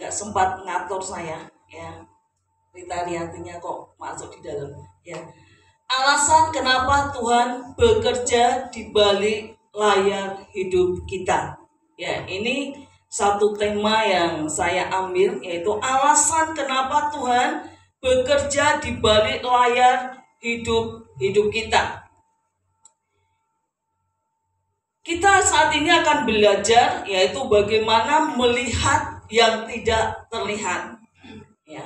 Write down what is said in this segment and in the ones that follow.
nggak sempat ngatur saya ya. Rita Riantinya kok masuk di dalam ya. Alasan kenapa Tuhan bekerja di balik layar hidup kita. Ya, ini satu tema yang saya ambil, yaitu alasan kenapa Tuhan bekerja di balik layar hidup kita. Kita saat ini akan belajar yaitu bagaimana melihat yang tidak terlihat. Ya.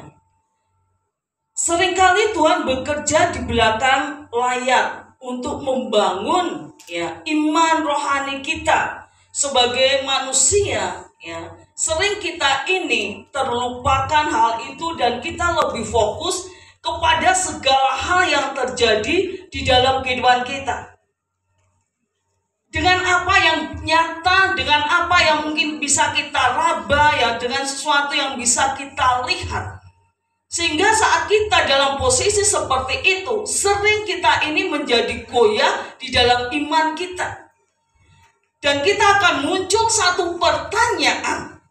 Seringkali Tuhan bekerja di belakang layar untuk membangun ya iman rohani kita sebagai manusia ya. Sering kita ini terlupakan hal itu dan kita lebih fokus kepada segala hal yang terjadi di dalam kehidupan kita. Dengan apa yang nyata, dengan apa yang mungkin bisa kita raba ya, dengan sesuatu yang bisa kita lihat. Sehingga saat kita dalam posisi seperti itu, sering kita ini menjadi goyah di dalam iman kita. Dan kita akan muncul satu pertanyaan.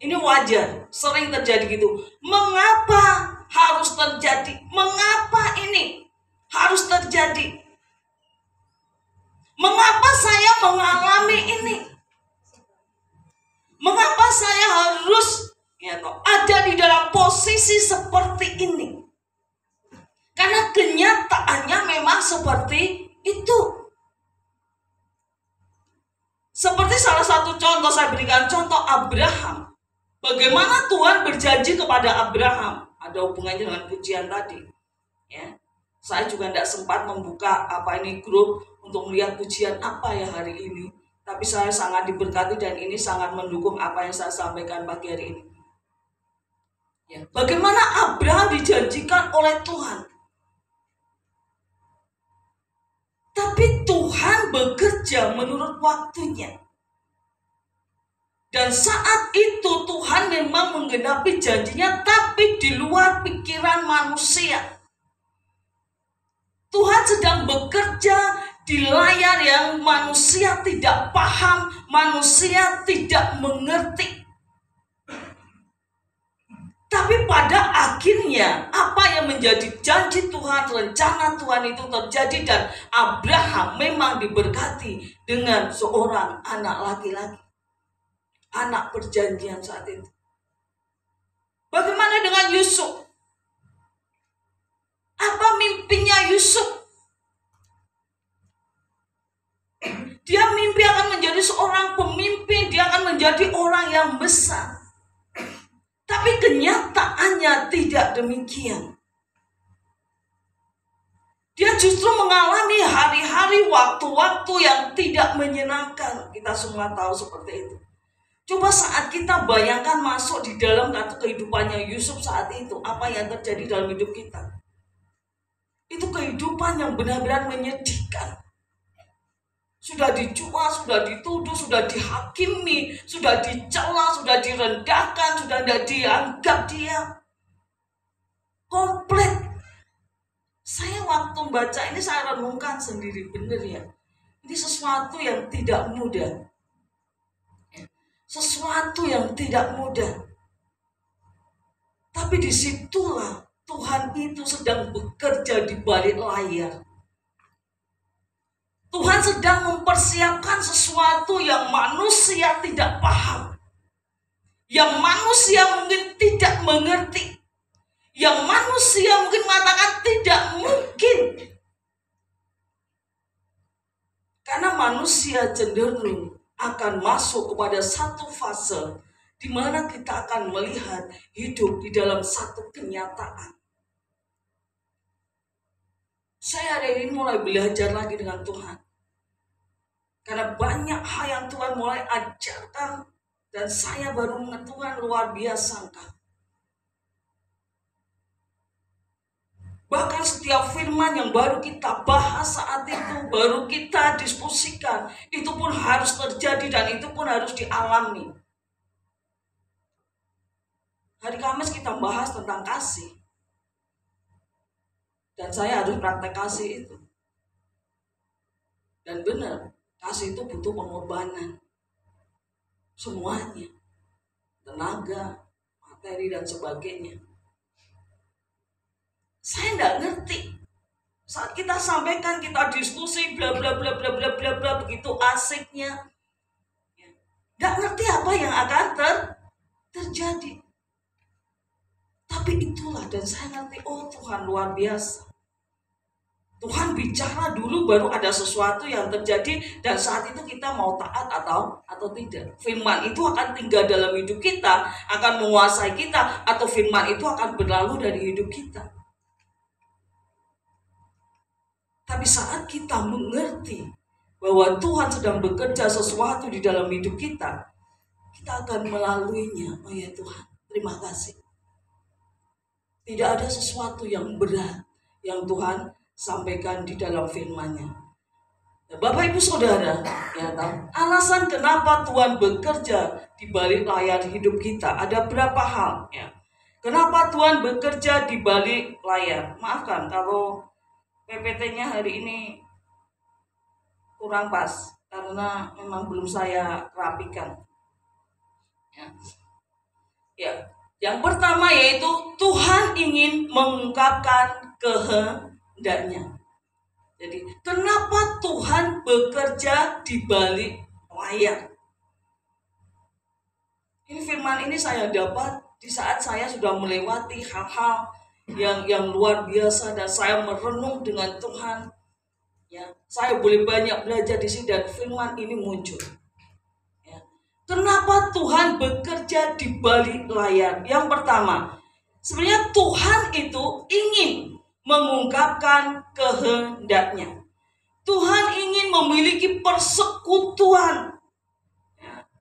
Ini wajar, sering terjadi gitu. Mengapa harus terjadi? Mengapa ini harus terjadi? Mengapa saya mengalami ini? Mengapa saya harus ada di dalam posisi seperti ini? Karena kenyataannya memang seperti itu. Seperti salah satu contoh, saya berikan contoh Abraham. Bagaimana Tuhan berjanji kepada Abraham. Ada hubungannya dengan pujian tadi ya. Saya juga tidak sempat membuka grup untuk melihat pujian apa ya hari ini. Tapi saya sangat diberkati dan ini sangat mendukung apa yang saya sampaikan pagi hari ini. Ya, bagaimana Abraham dijanjikan oleh Tuhan. Tapi Tuhan bekerja menurut waktunya. Dan saat itu Tuhan memang menggenapi janjinya, tapi di luar pikiran manusia. Tuhan sedang bekerja di layar yang manusia tidak paham, manusia tidak mengerti. Tapi pada akhirnya apa yang menjadi janji Tuhan, rencana Tuhan itu terjadi dan Abraham memang diberkati dengan seorang anak laki-laki. Anak perjanjian saat itu. Bagaimana dengan Yusuf? Apa mimpinya Yusuf? Dia mimpi akan menjadi seorang pemimpin, dia akan menjadi orang yang besar. Tapi kenyataannya tidak demikian. Dia justru mengalami hari-hari, waktu-waktu yang tidak menyenangkan. Kita semua tahu seperti itu. Coba saat kita bayangkan masuk di dalam kehidupannya Yusuf saat itu, apa yang terjadi dalam hidup kita. Itu kehidupan yang benar-benar menyedihkan. Sudah dijual, sudah dituduh, sudah dihakimi, sudah dicela, sudah direndahkan, sudah tidak dianggap dia. Komplit. Saya waktu membaca ini saya renungkan sendiri, benar ya. Ini sesuatu yang tidak mudah. Sesuatu yang tidak mudah. Tapi disitulah Tuhan itu sedang bekerja di balik layar. Tuhan sedang mempersiapkan sesuatu yang manusia tidak paham. Yang manusia mungkin tidak mengerti. Yang manusia mungkin mengatakan tidak mungkin. Karena manusia cenderung akan masuk kepada satu fase di mana kita akan melihat hidup di dalam satu kenyataan. Saya hari ini mulai belajar lagi dengan Tuhan. Karena banyak hal yang Tuhan mulai ajarkan dan saya baru mengetahui luar biasa. Bahkan setiap firman yang baru kita bahas saat itu, baru kita diskusikan, itu pun harus terjadi dan itu pun harus dialami. Hari Kamis kita bahas tentang kasih. Dan saya harus praktek kasih itu. Dan benar, kasih itu butuh pengorbanan. Semuanya. Tenaga, materi dan sebagainya. Saya nggak ngerti. Saat kita sampaikan, kita diskusi, bla bla bla bla bla bla bla, begitu asiknya. Nggak ngerti apa yang akan terjadi. Tapi itulah, dan saya ngerti, oh Tuhan luar biasa. Tuhan bicara dulu baru ada sesuatu yang terjadi, dan saat itu kita mau taat atau tidak. Firman itu akan tinggal dalam hidup kita, akan menguasai kita, atau firman itu akan berlalu dari hidup kita. Tapi saat kita mengerti bahwa Tuhan sedang bekerja sesuatu di dalam hidup kita, kita akan melaluinya. Oh ya Tuhan, terima kasih. Tidak ada sesuatu yang berat yang Tuhan sampaikan di dalam firman-Nya. Bapak Ibu Saudara, ya kan? Alasan kenapa Tuhan bekerja di balik layar hidup kita ada berapa hal, ya. Kenapa Tuhan bekerja di balik layar? Maafkan kalau PPT-nya hari ini kurang pas karena memang belum saya rapikan. Ya. Yang pertama yaitu Tuhan ingin mengungkapkan kehendaknya. Jadi, kenapa Tuhan bekerja di balik layar? Ini firman ini saya dapat di saat saya sudah melewati hal-hal yang luar biasa, dan saya merenung dengan Tuhan. Ya, saya boleh banyak belajar di sini, dan firman ini muncul. Ya. Kenapa Tuhan bekerja di balik layar? Yang pertama, sebenarnya Tuhan itu ingin mengungkapkan kehendaknya. Tuhan ingin memiliki persekutuan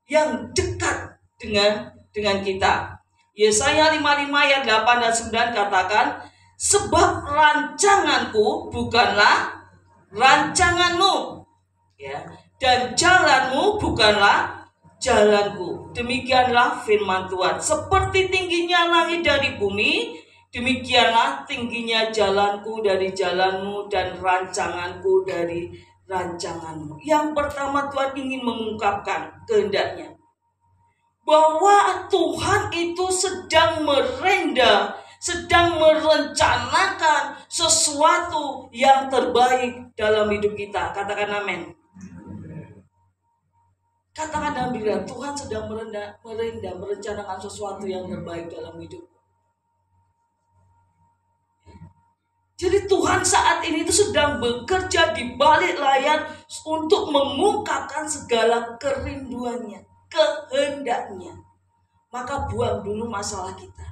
yang dekat dengan kita. Yesaya 55 ayat 8 dan 9 katakan, sebab rancanganku bukanlah rancanganmu, ya, dan jalanmu bukanlah jalanku. Demikianlah firman Tuhan. Seperti tingginya langit dari bumi, demikianlah tingginya jalanku dari jalanmu dan rancanganku dari rancanganmu. Yang pertama, Tuhan ingin mengungkapkan kehendaknya. Bahwa Tuhan itu sedang merencanakan sesuatu yang terbaik dalam hidup kita. Katakan amin. Katakan dalam diri, Tuhan sedang merencanakan sesuatu yang terbaik dalam hidup. Jadi Tuhan saat ini itu sedang bekerja di balik layar untuk mengungkapkan segala kerinduannya, kehendaknya. Maka buang dulu masalah kita.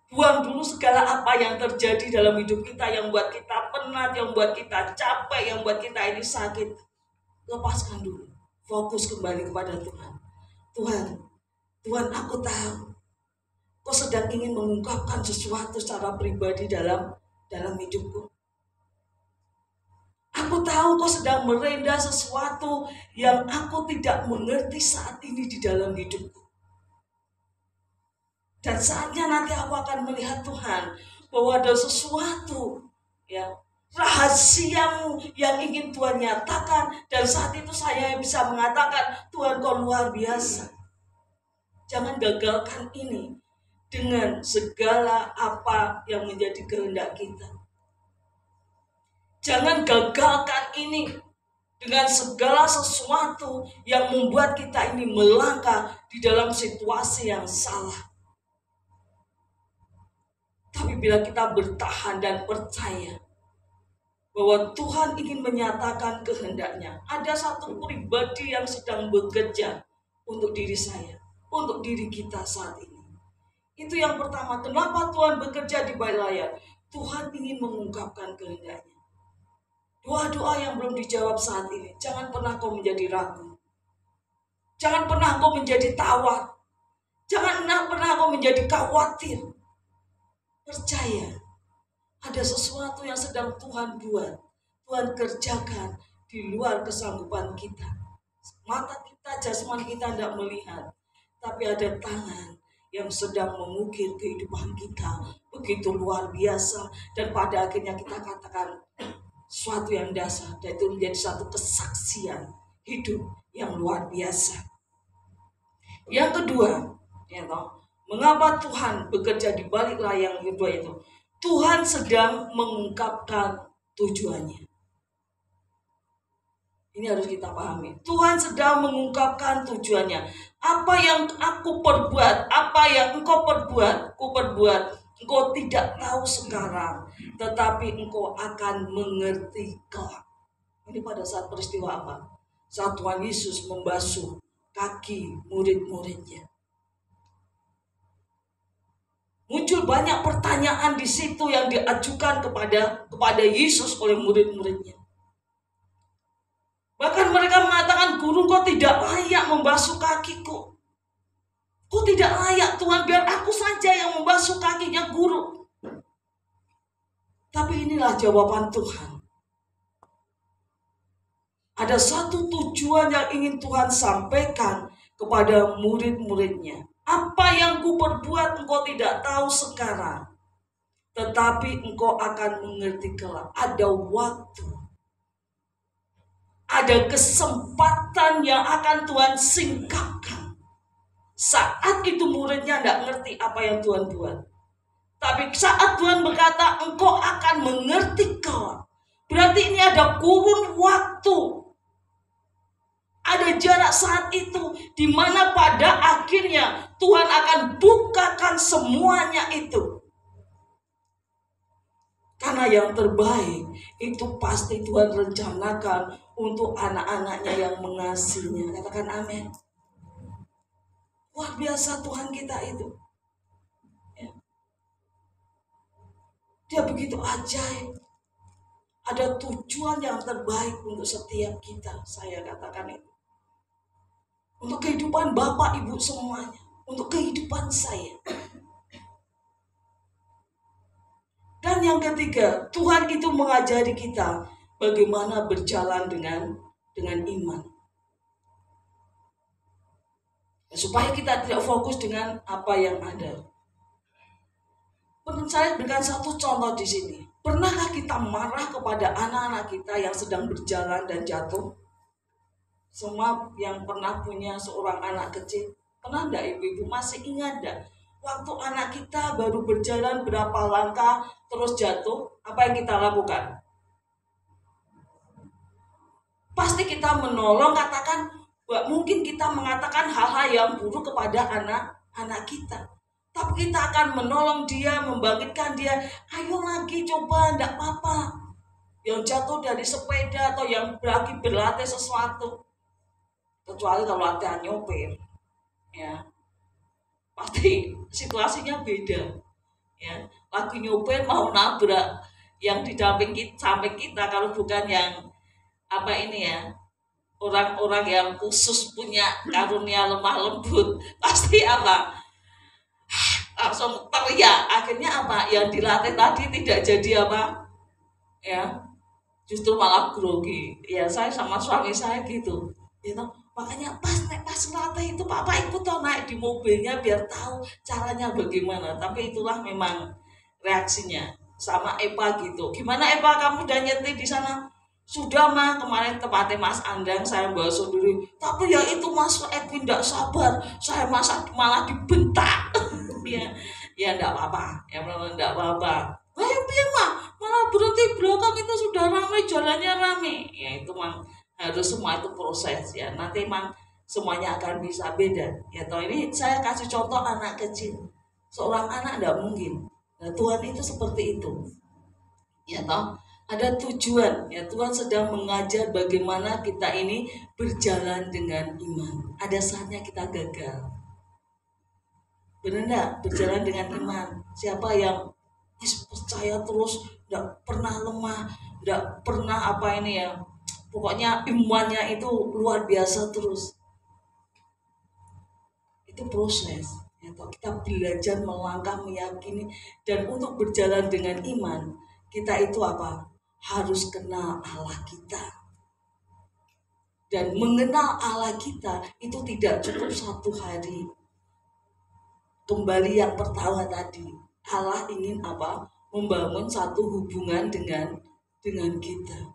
Buang dulu segala apa yang terjadi dalam hidup kita yang buat kita penat, yang buat kita capek, yang buat kita ini sakit. Lepaskan dulu. Fokus kembali kepada Tuhan. Tuhan, aku tahu Kau sedang ingin mengungkapkan sesuatu secara pribadi dalam hidupku. Aku tahu Kau sedang merenda sesuatu yang aku tidak mengerti saat ini di dalam hidupku. Dan saatnya nanti aku akan melihat Tuhan bahwa ada sesuatu, ya, rahasiamu yang ingin Tuhan nyatakan, dan saat itu saya bisa mengatakan, Tuhan Kau luar biasa. Jangan gagalkan ini dengan segala apa yang menjadi kehendak kita. Jangan gagalkan ini dengan segala sesuatu yang membuat kita ini melangkah di dalam situasi yang salah. Tapi bila kita bertahan dan percaya bahwa Tuhan ingin menyatakan kehendaknya, ada satu pribadi yang sedang bekerja untuk diri saya, untuk diri kita saat ini. Itu yang pertama. Kenapa Tuhan bekerja di balik layar? Tuhan ingin mengungkapkan kehendaknya. Doa-doa yang belum dijawab saat ini, jangan pernah kau menjadi ragu. Jangan pernah kau menjadi tawar. Jangan pernah kau menjadi khawatir. Percaya, ada sesuatu yang sedang Tuhan buat, Tuhan kerjakan di luar kesanggupan kita. Mata kita, jasmani kita tidak melihat, tapi ada tangan yang sedang mengukir kehidupan kita begitu luar biasa, dan pada akhirnya kita katakan sesuatu yang dasar, dan itu menjadi satu kesaksian hidup yang luar biasa. Yang kedua, Ya toh? Mengapa Tuhan bekerja di balik layar kedua itu? Tuhan sedang mengungkapkan tujuannya. Ini harus kita pahami. Tuhan sedang mengungkapkan tujuannya. Apa yang aku perbuat, apa yang engkau perbuat, engkau tidak tahu sekarang, tetapi engkau akan mengerti kelak. Ini pada saat peristiwa apa? Saat Tuhan Yesus membasuh kaki murid-muridnya. Muncul banyak pertanyaan di situ yang diajukan kepada Yesus oleh murid-muridnya. Bahkan mereka mengatakan, Guru, kau tidak layak membasuh kakiku. Kau tidak layak Tuhan, biar aku saja yang membasuh kakinya Guru. Tapi inilah jawaban Tuhan. Ada satu tujuan yang ingin Tuhan sampaikan kepada murid-muridnya. Apa yang ku perbuat engkau tidak tahu sekarang, tetapi engkau akan mengerti kelak. Ada waktu, ada kesempatan yang akan Tuhan singkapkan. Saat itu muridnya tidak ngerti apa yang Tuhan buat. Tapi saat Tuhan berkata engkau akan mengerti kelak, berarti ini ada kurun waktu. Ada jarak saat itu di mana pada akhirnya Tuhan akan bukakan semuanya itu. Karena yang terbaik itu pasti Tuhan rencanakan untuk anak-anaknya yang mengasihinya. Katakan amin. Luar biasa Tuhan kita itu. Ya. Dia begitu ajaib. Ada tujuan yang terbaik untuk setiap kita. Saya katakan itu. Untuk kehidupan Bapak Ibu semuanya. Untuk kehidupan saya. Dan yang ketiga, Tuhan itu mengajari kita bagaimana berjalan dengan iman. Supaya kita tidak fokus dengan apa yang ada. Saya berikan satu contoh di sini. Pernahkah kita marah kepada anak-anak kita yang sedang berjalan dan jatuh? Semua yang pernah punya seorang anak kecil, pernah enggak ibu-ibu masih ingat enggak? Waktu anak kita baru berjalan berapa langkah terus jatuh, apa yang kita lakukan? Pasti kita menolong, katakan, mungkin kita mengatakan hal-hal yang buruk kepada anak kita. Tapi kita akan menolong dia, membangkitkan dia. Ayo lagi coba, enggak apa-apa. Yang jatuh dari sepeda atau yang lagi berlatih sesuatu. Kecuali kalau latihan nyopir, ya pasti situasinya beda, ya lagi nyopir mau nabrak yang di samping kita kalau bukan yang apa ini ya orang-orang yang khusus punya karunia lemah lembut, pasti apa langsung teriak. Akhirnya apa yang dilatih tadi tidak jadi apa ya, justru malah grogi. Ya saya sama suami saya gitu, gitu. Makanya pas latih itu papa ikut naik di mobilnya biar tahu caranya bagaimana. Tapi itulah memang reaksinya. Sama Eva gitu. Gimana Eva, kamu udah nyetir di sana? Sudah mah, kemarin tempatnya Mas Andang saya bawa sendiri. Tapi ya itu Mas Edwin tidak sabar. Saya malah dibentak. ya enggak apa-apa. Ya memang enggak apa-apa. Ayo biar mah malah berhenti belakang itu sudah ramai, jalannya ramai. Ya itu mah harus semua itu proses ya. Nanti emang semuanya akan bisa beda. Ya toh ini saya kasih contoh anak kecil. Seorang anak enggak mungkin. Nah, Tuhan itu seperti itu. Ya toh ada tujuan. Ya Tuhan sedang mengajar bagaimana kita ini berjalan dengan iman. Ada saatnya kita gagal. Benar enggak? Berjalan dengan iman. Siapa yang percaya terus, enggak pernah lemah, enggak pernah apa ini ya. Pokoknya imannya itu luar biasa terus. Itu proses. Ya, kita belajar melangkah, meyakini. Dan untuk berjalan dengan iman, kita itu apa? Harus kenal Allah kita. Dan mengenal Allah kita itu tidak cukup satu hari. Kembali yang pertama tadi, Allah ingin apa? Membangun satu hubungan dengan kita.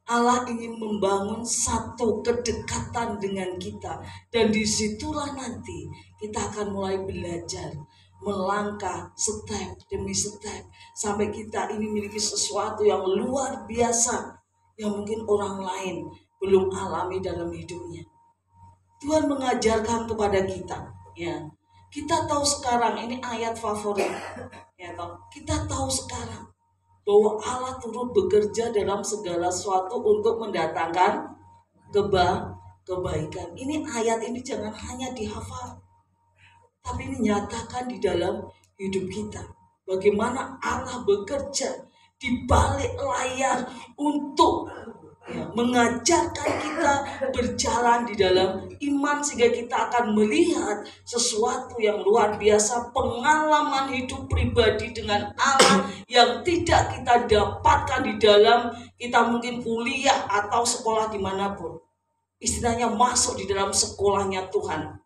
Allah ingin membangun satu kedekatan dengan kita. Dan disitulah nanti kita akan mulai belajar melangkah step demi step sampai kita ini memiliki sesuatu yang luar biasa yang mungkin orang lain belum alami dalam hidupnya. Tuhan mengajarkan kepada kita, ya. Kita tahu sekarang ini ayat favorit, ya toh. Kita tahu sekarang bahwa Allah turut bekerja dalam segala sesuatu untuk mendatangkan kebaikan. Ini ayat ini jangan hanya dihafal, tapi ini nyatakan di dalam hidup kita. Bagaimana Allah bekerja di balik layar untuk mengajarkan kita berjalan di dalam iman, sehingga kita akan melihat sesuatu yang luar biasa, pengalaman hidup pribadi dengan Allah yang tidak kita dapatkan di dalam kita mungkin kuliah atau sekolah dimanapun. Istilahnya masuk di dalam sekolahnya Tuhan.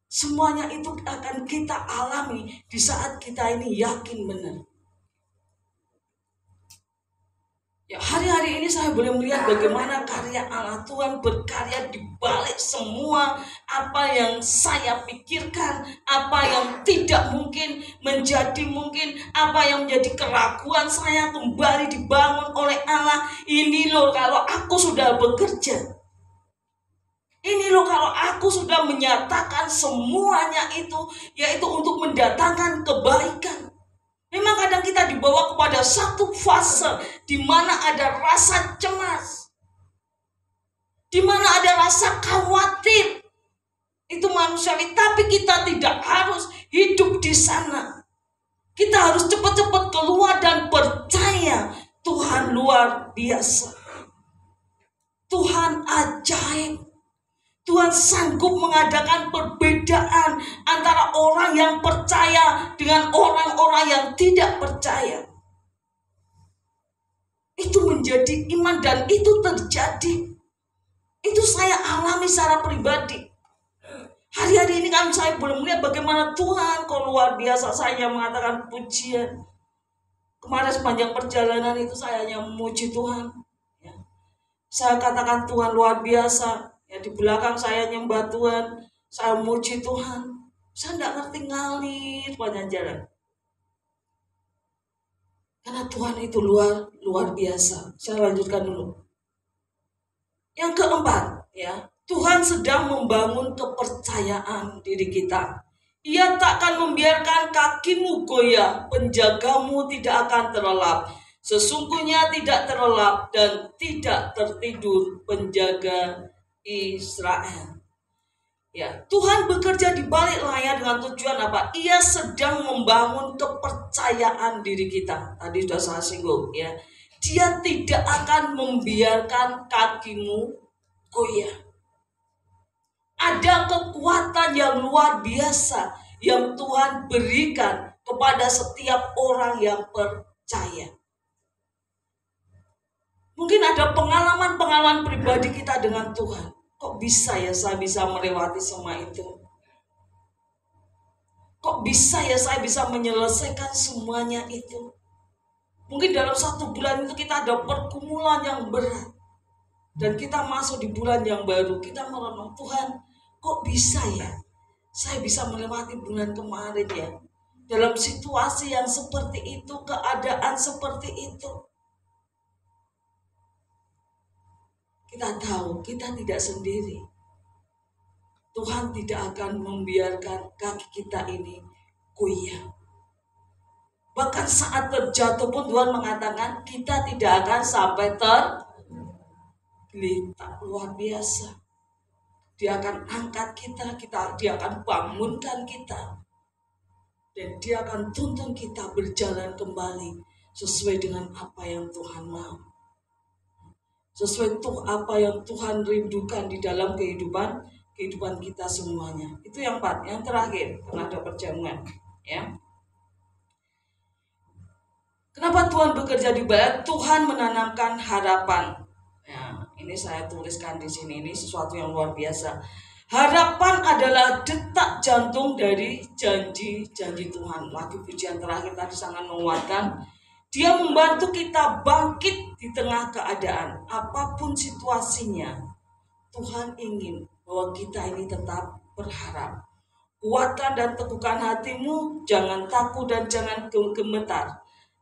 Semuanya itu akan kita alami di saat kita ini yakin benar. Ya, hari-hari ini saya boleh melihat bagaimana karya Allah Tuhan berkarya di balik semua apa yang saya pikirkan, apa yang tidak mungkin menjadi mungkin, apa yang menjadi keraguan saya kembali dibangun oleh Allah. Ini loh kalau aku sudah bekerja. Ini loh kalau aku sudah menyatakan semuanya itu, yaitu untuk mendatangkan kebaikan. Memang kadang kita dibawa kepada satu fase di mana ada rasa cemas, di mana ada rasa khawatir. Itu manusiawi, tapi kita tidak harus hidup di sana. Kita harus cepat-cepat keluar dan percaya Tuhan luar biasa. Tuhan ajaib. Tuhan sanggup mengadakan perbedaan antara orang yang percaya dengan orang-orang yang tidak percaya. Itu menjadi iman dan itu terjadi. Itu saya alami secara pribadi. Hari-hari ini kan saya belum melihat bagaimana Tuhan kok luar biasa. Saya mengatakan pujian. Kemarin sepanjang perjalanan itu saya hanya memuji Tuhan. Saya katakan Tuhan luar biasa. Ya, di belakang saya nyembah Tuhan, saya muji Tuhan. Saya tidak ngerti ngalir panjang jalan. Karena Tuhan itu luar biasa. Saya lanjutkan dulu. Yang keempat, ya, Tuhan sedang membangun kepercayaan diri kita. Ia takkan membiarkan kakimu goyah, penjagamu tidak akan terlelap. Sesungguhnya tidak terlelap dan tidak tertidur penjaga Israel. Ya, Tuhan bekerja di balik layar dengan tujuan apa? Ia sedang membangun kepercayaan diri kita. Tadi sudah saya singgung, ya. Dia tidak akan membiarkan kakimu goyah. Ada kekuatan yang luar biasa yang Tuhan berikan kepada setiap orang yang percaya. Mungkin ada pengalaman-pengalaman pribadi kita dengan Tuhan. Kok bisa ya saya bisa melewati semua itu? Kok bisa ya saya bisa menyelesaikan semuanya itu? Mungkin dalam 1 bulan itu kita ada pergumulan yang berat. Dan kita masuk di bulan yang baru. Kita merenung, Tuhan, kok bisa ya saya bisa melewati bulan kemarin ya? Dalam situasi yang seperti itu, keadaan seperti itu. Kita tahu kita tidak sendiri. Tuhan tidak akan membiarkan kaki kita ini goyah. Bahkan saat terjatuh pun Tuhan mengatakan kita tidak akan sampai tergeletak. Luar biasa. Dia akan angkat kita, dia akan bangunkan kita. Dan dia akan tuntun kita berjalan kembali sesuai dengan apa yang Tuhan mau. Sesuai apa yang Tuhan rindukan di dalam kehidupan kita semuanya. Itu yang 4. Yang terakhir, karena ada perjamuan, ya. Kenapa Tuhan bekerja di balik? Tuhan menanamkan harapan. Ya, ini saya tuliskan di sini. Ini sesuatu yang luar biasa. Harapan adalah detak jantung dari janji-janji Tuhan. Lagi pujian terakhir tadi sangat menguatkan. Dia membantu kita bangkit di tengah keadaan apapun situasinya. Tuhan ingin bahwa kita ini tetap berharap. Kuatkan dan teguhkan hatimu, jangan takut dan jangan gemetar.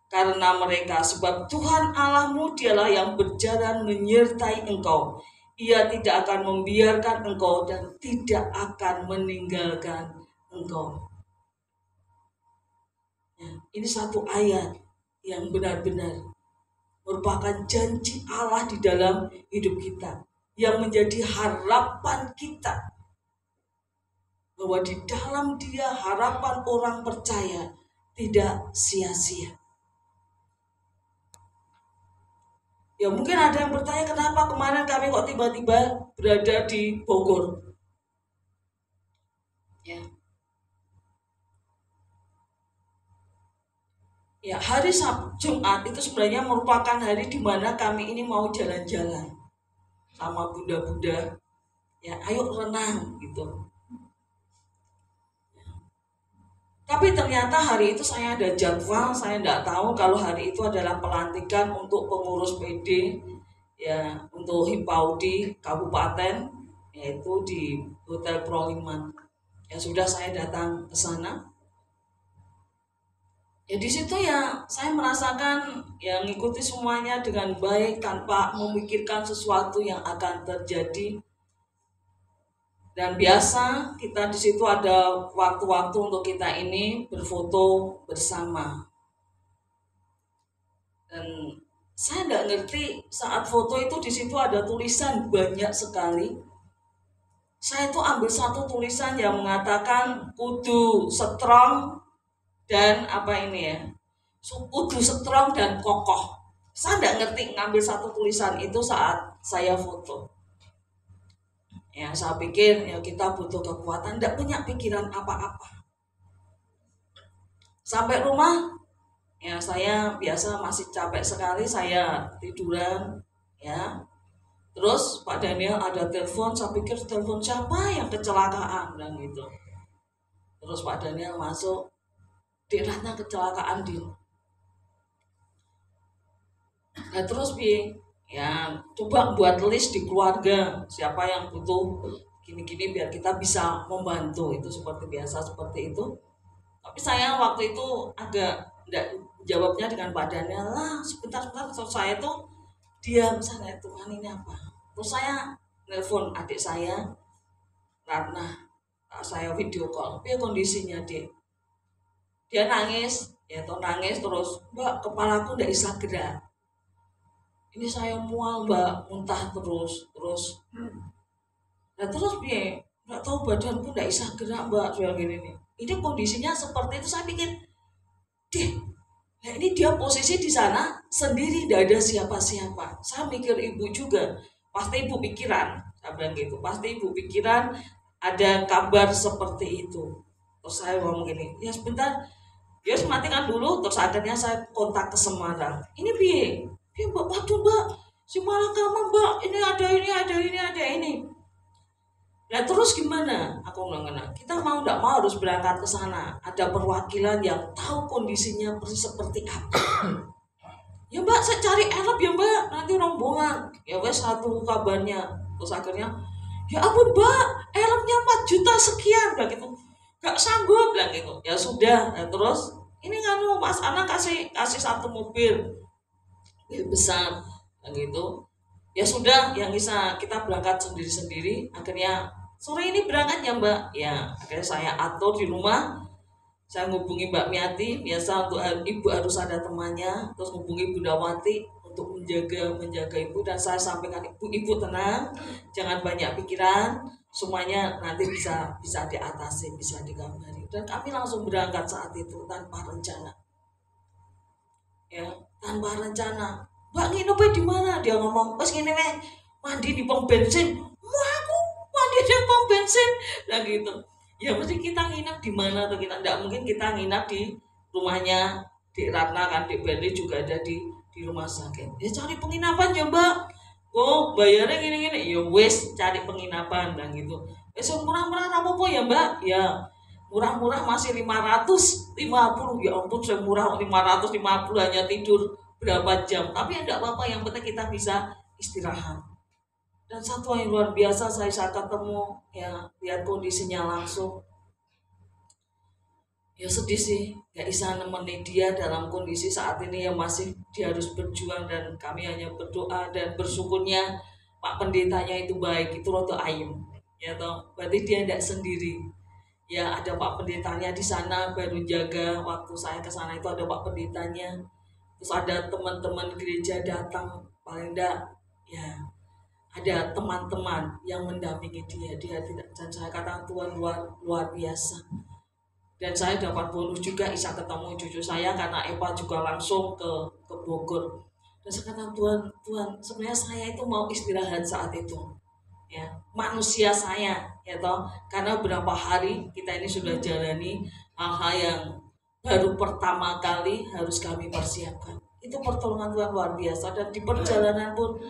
Karena mereka, sebab Tuhan Allahmu dialah yang berjalan menyertai engkau. Ia tidak akan membiarkan engkau dan tidak akan meninggalkan engkau. Ya, ini satu ayat yang benar-benar merupakan janji Allah di dalam hidup kita, yang menjadi harapan kita. Bahwa di dalam Dia harapan orang percaya tidak sia-sia. Ya mungkin ada yang bertanya, kenapa kemarin kami kok tiba-tiba berada di Bogor? Ya, hari Jumat itu sebenarnya merupakan hari di mana kami ini mau jalan-jalan sama bunda-bunda. Ya, ayo renang gitu. Tapi ternyata hari itu saya ada jadwal, saya tidak tahu kalau hari itu adalah pelantikan untuk pengurus PD, ya, untuk Hipaudi Kabupaten, yaitu di Hotel Proliman. Ya sudah, saya datang ke sana. Ya di situ ya saya merasakan yang mengikuti semuanya dengan baik tanpa memikirkan sesuatu yang akan terjadi. Dan biasa kita di situ ada waktu-waktu untuk kita ini berfoto bersama. Dan saya tidak ngerti saat foto itu di situ ada tulisan banyak sekali. Saya itu ambil satu tulisan yang mengatakan kudu strong dan kudu strong dan kokoh. Saya tidak ngerti ngambil satu tulisan itu saat saya foto. Ya, saya pikir ya kita butuh kekuatan, tidak punya pikiran apa-apa. Sampai rumah, ya saya biasa masih capek sekali, saya tiduran, ya. Terus Pak Daniel ada telepon, saya pikir telepon siapa yang kecelakaan dan gitu. Terus Pak Daniel masuk, Ratna kecelakaan di. Nah terus ya coba buat list di keluarga siapa yang butuh gini-gini biar kita bisa membantu, itu seperti biasa seperti itu. Tapi saya waktu itu agak enggak jawabnya dengan badannya lah, sebentar terus saya tuh diam sana, Tuhan ini apa. Terus saya nelpon adik saya Ratna, saya video call, dia kondisinya dia nangis, ya toh nangis terus, Mbak kepalaku enggak bisa gerak. Ini saya mual Mbak, muntah terus. Nah terus piye? Nggak tahu badanku nggak bisa gerak Mbak, soal gini nih. Ini kondisinya seperti itu, saya pikir, nah ini dia posisi di sana sendiri, tidak ada siapa-siapa. Saya mikir ibu juga, pasti ibu pikiran, saya bilang gitu, pasti ibu pikiran ada kabar seperti itu. Terus saya ngomong gini, ya sebentar, dia matikan dulu. Terus akhirnya saya kontak ke Semarang. Ini piye? Ya Mbak, waduh Mbak, Semarang kamu Mbak, ini ada ini. Nah terus gimana? Aku bilang, kita mau tidak mau harus berangkat ke sana. Ada perwakilan yang tahu kondisinya persis seperti apa. Ya Mbak, saya cari help ya Mbak, nanti rombongan. Ya wes satu kabarnya. Terus akhirnya, ya ampun Mbak, helpnya 4 juta sekian, bilang gitu. Gak sanggup, bilang gitu. Ya sudah, nah, terus ini kan Mas Ana kasih satu mobil besar gitu. Ya sudah, yang bisa kita berangkat sendiri-sendiri. Akhirnya sore ini berangkat ya Mbak. Ya akhirnya saya atur di rumah. Saya hubungi Mbak Miati, biasa untuk ibu harus ada temannya. Terus hubungi Bunda Wati untuk menjaga ibu, dan saya sampaikan ibu tenang, jangan banyak pikiran, semuanya nanti bisa diatasi, bisa digambari. Dan kami langsung berangkat saat itu tanpa rencana. Ya, tanpa rencana. Mbak nginep di mana? Dia ngomong, "Wes ngene weh, mandi di pom bensin." Wah, aku mandi di pom bensin. Nah gitu. Ya mesti kita nginep di mana, atau kita enggak mungkin kita nginep di rumahnya di Ratna kan, di Bali juga ada di rumah sakit. Ya cari penginapan ya Mbak. Oh, bayarnya gini-gini. Ya wes cari penginapan dan gitu. Wes murah-murah apa ya Mbak? Ya Murah-murah masih 550, ya ampun saya murah 550 hanya tidur berapa jam. Tapi enggak apa-apa, yang penting kita bisa istirahat. Dan satu yang luar biasa saya saat ketemu, ya lihat kondisinya langsung, ya sedih sih, gak bisa nemenin dia dalam kondisi saat ini yang masih dia harus berjuang, dan kami hanya berdoa dan bersyukurnya Pak Pendetanya itu baik, itu roto ayam, ya toh, berarti dia tidak sendiri. Ya ada Pak Pendetanya di sana baru jaga waktu saya ke sana, itu ada Pak Pendetanya, terus ada teman-teman gereja datang, paling enggak ya ada teman-teman yang mendampingi dia tidak, dan saya katakan Tuhan luar biasa. Dan saya dapat bonus juga bisa ketemu cucu saya karena Eva juga langsung ke Bogor. Dan saya katakan Tuhan sebenarnya saya itu mau istirahat saat itu, ya manusia saya, ya toh, karena berapa hari kita ini sudah jalani hal-hal yang baru pertama kali harus kami persiapkan. Itu pertolongan Tuhan luar biasa. Dan di perjalanan pun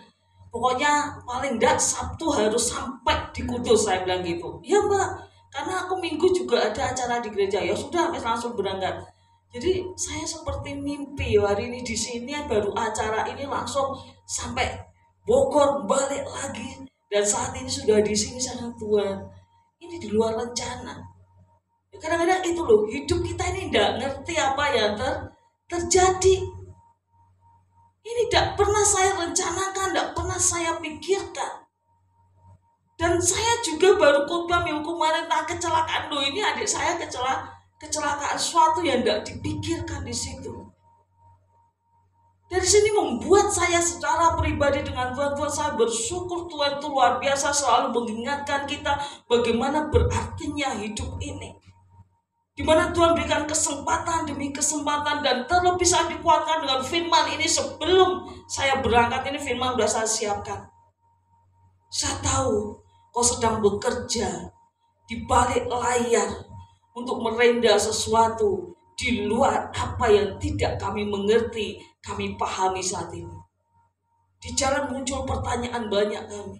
pokoknya paling enggak Sabtu harus sampai di Kudus, saya bilang gitu. Ya Mbak, karena aku Minggu juga ada acara di gereja. Ya sudah, langsung berangkat. Jadi saya seperti mimpi, hari ini di sini baru acara ini langsung sampai Bogor, balik lagi, dan saat ini sudah di sini. Sana Tuhan, ini di luar rencana. Kadang-kadang itu loh, hidup kita ini enggak ngerti apa yang terjadi. Ini tidak pernah saya rencanakan, tidak pernah saya pikirkan. Dan saya juga baru khotbah minggu kemarin tentang kecelakaan. Loh, ini adik saya kecelakaan, suatu yang tidak dipikirkan di situ. Dari sini membuat saya secara pribadi dengan Tuhan saya bersyukur. Tuhan itu luar biasa, selalu mengingatkan kita bagaimana berartinya hidup ini. Di mana Tuhan berikan kesempatan demi kesempatan, dan terlebih saya dikuatkan dengan firman ini. Sebelum saya berangkat ini firman sudah saya siapkan. Saya tahu kau sedang bekerja di balik layar untuk merenda sesuatu di luar apa yang tidak kami mengerti, kami pahami saat ini. Di jalan muncul pertanyaan banyak kami,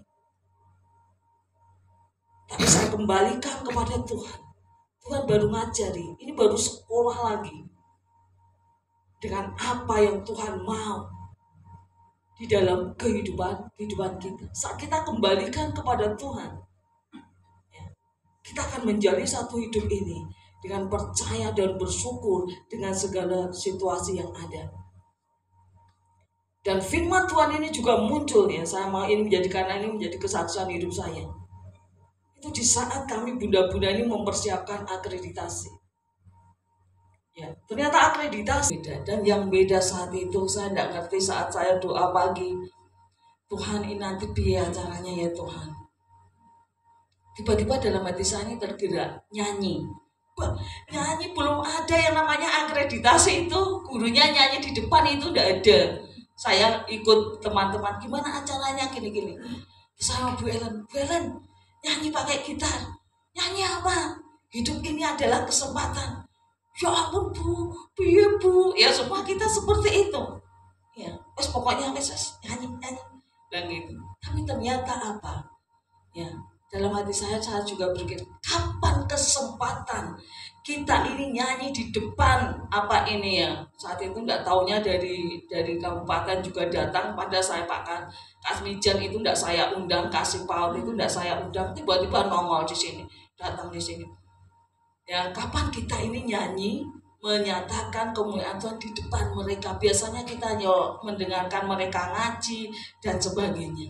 tapi saya kembalikan kepada Tuhan. Tuhan baru ngajari, ini baru sekolah lagi dengan apa yang Tuhan mau di dalam kehidupan kita. Saat kita kembalikan kepada Tuhan, ya, kita akan menjalani satu hidup ini dengan percaya dan bersyukur dengan segala situasi yang ada. Dan firman Tuhan ini juga muncul, ya, saya mau ini karena ini menjadi kesaksian hidup saya. Itu di saat kami bunda-bunda ini mempersiapkan akreditasi. Ya, ternyata akreditasi beda. Dan yang beda saat itu saya tidak ngerti. Saat saya doa pagi, Tuhan ini nanti biar caranya ya Tuhan. Tiba-tiba dalam hati saya ini tergerak nyanyi. Nyanyi belum ada yang namanya akreditasi itu. Gurunya nyanyi di depan itu tidak ada. Saya ikut teman-teman, gimana acaranya gini-gini. Sama Bu Ellen, nyanyi pakai gitar. Nyanyi apa? Hidup ini adalah kesempatan. Ya ampun Bu, iya Bu. Ya semua kita seperti itu. Ya, pokoknya nyanyi. Dan gitu. Tapi ternyata apa? Ya, dalam hati saya juga berpikir, kapan kesempatan kita ini nyanyi di depan apa ini ya? Saat itu enggak taunya dari kabupaten juga datang pada saya, Pak Kasmijan itu enggak saya undang, kasih Paul itu enggak saya undang, tiba-tiba nongol di sini, datang di sini. Ya, kapan kita ini nyanyi menyatakan kemuliaan Tuhan di depan mereka? Biasanya kita hanya mendengarkan mereka ngaji dan sebagainya.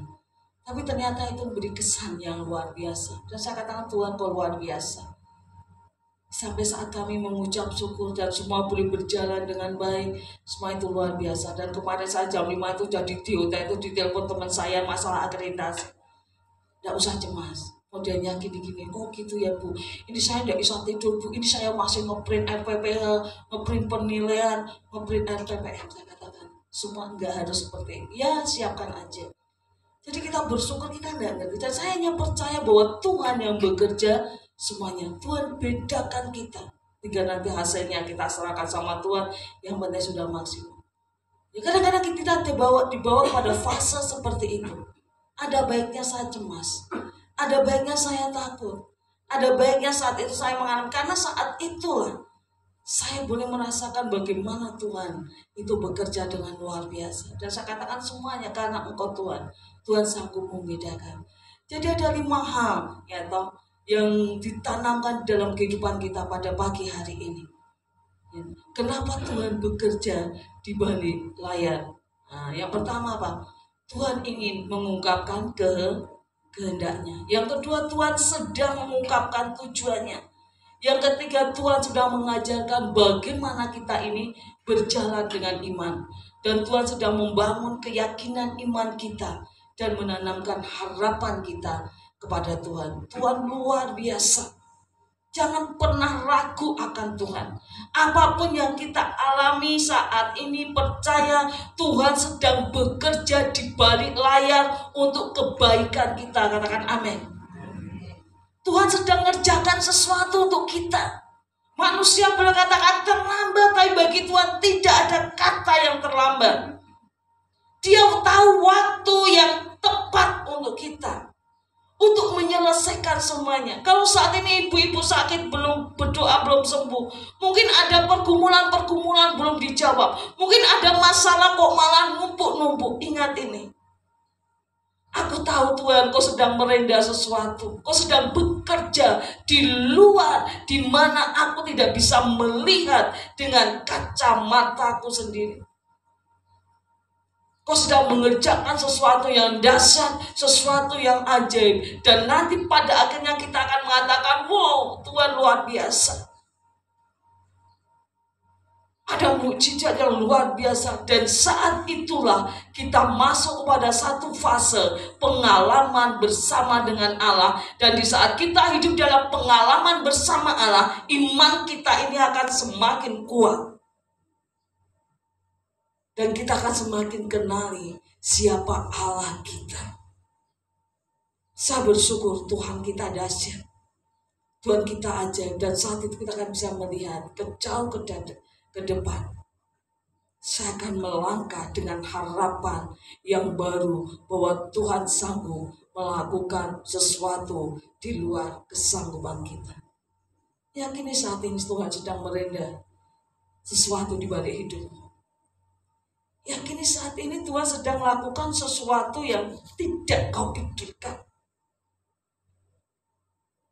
Tapi ternyata itu memberi kesan yang luar biasa. Dan saya katakan Tuhan kau luar biasa. Sampai saat kami mengucap syukur dan semua boleh berjalan dengan baik, semua itu luar biasa. Dan kemarin saya jam 5 itu jadi di hotel itu ditelepon teman saya masalah akreditasi. Tidak usah cemas. Modelnya gini-gini, oh gitu ya Bu, ini saya tidak bisa tidur Bu, ini saya masih ngeprint RPPH, ngeprint penilaian, ngeprint RPPM. Saya katakan semua enggak harus seperti ini. Ya siapkan aja. Jadi kita bersyukur, kita enggak ngerti. Dan saya hanya percaya bahwa Tuhan yang bekerja semuanya. Tuhan bedakan kita. Hingga nanti hasilnya kita serahkan sama Tuhan. Yang penting sudah maksimal. Ya, kadang-kadang kita dibawa pada fase seperti itu. Ada baiknya saya cemas. Ada baiknya saya takut. Ada baiknya saat itu saya mengalami, karena saat itulah saya boleh merasakan bagaimana Tuhan itu bekerja dengan luar biasa. Dan saya katakan semuanya karena Engkau Tuhan. Tuhan sanggup membedakan. Jadi ada 5 hal ya toh yang ditanamkan dalam kehidupan kita pada pagi hari ini. Ya. Kenapa Tuhan bekerja di balik layar? Nah, yang pertama apa? Tuhan ingin mengungkapkan kehendaknya. Yang kedua, Tuhan sedang mengungkapkan tujuannya. Yang ketiga, Tuhan sedang mengajarkan bagaimana kita ini berjalan dengan iman. Dan Tuhan sedang membangun keyakinan iman kita dan menanamkan harapan kita kepada Tuhan. Tuhan luar biasa. Jangan pernah ragu akan Tuhan. Apapun yang kita alami saat ini, percaya Tuhan sedang bekerja di balik layar untuk kebaikan kita. Katakan amin. Tuhan sedang mengerjakan sesuatu untuk kita. Manusia boleh katakan terlambat, tapi bagi Tuhan tidak ada kata yang terlambat. Dia tahu waktu yang tepat untuk kita, untuk menyelesaikan semuanya. Kalau saat ini ibu-ibu sakit, belum berdoa, belum sembuh, mungkin ada pergumulan belum dijawab, mungkin ada masalah kok malah numpuk-numpuk. Ingat ini, aku tahu Tuhan, Kau sedang merendah sesuatu. Kau sedang bekerja di luar, di mana aku tidak bisa melihat dengan kacamataku sendiri. Kau sedang mengerjakan sesuatu yang dahsyat, sesuatu yang ajaib. Dan nanti pada akhirnya kita akan mengatakan, wow, Tuhan luar biasa. Ada mukjizat yang luar biasa. Dan saat itulah kita masuk kepada satu fase pengalaman bersama dengan Allah. Dan di saat kita hidup dalam pengalaman bersama Allah, iman kita ini akan semakin kuat. Dan kita akan semakin kenali siapa Allah kita. Saya bersyukur Tuhan kita dahsyat, Tuhan kita ajaib. Dan saat itu kita akan bisa melihat jauh ke depan. Saya akan melangkah dengan harapan yang baru bahwa Tuhan sanggup melakukan sesuatu di luar kesanggupan kita. Yakini saat ini Tuhan sedang merendah sesuatu di balik hidupmu. Yakini saat ini Tuhan sedang melakukan sesuatu yang tidak kau pikirkan.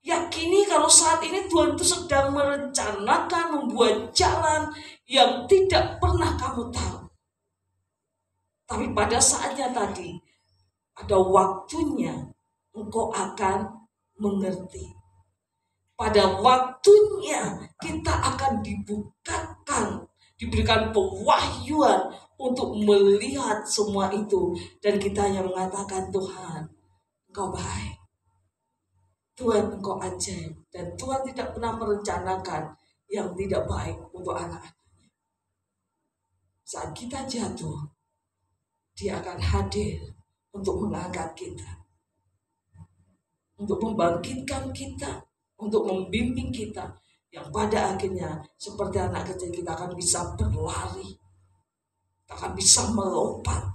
Yakini kalau saat ini Tuhan itu sedang merencanakan, membuat jalan yang tidak pernah kamu tahu. Tapi pada saatnya tadi, ada waktunya engkau akan mengerti. Pada waktunya kita akan dibukakan, diberikan pewahyuan untuk melihat semua itu. Dan kita yang mengatakan, Tuhan, Engkau baik. Tuhan, Engkau ajaib. Dan Tuhan tidak pernah merencanakan yang tidak baik untuk anak-anaknya. Saat kita jatuh, Dia akan hadir untuk mengangkat kita, untuk membangkitkan kita, untuk membimbing kita, yang pada akhirnya seperti anak kecil kita akan bisa berlari, kita akan bisa melompat,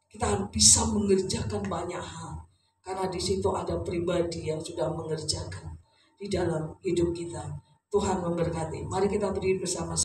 kita akan bisa mengerjakan banyak hal, karena di situ ada pribadi yang sudah mengerjakan di dalam hidup kita. Tuhan memberkati. Mari kita berdiri bersama.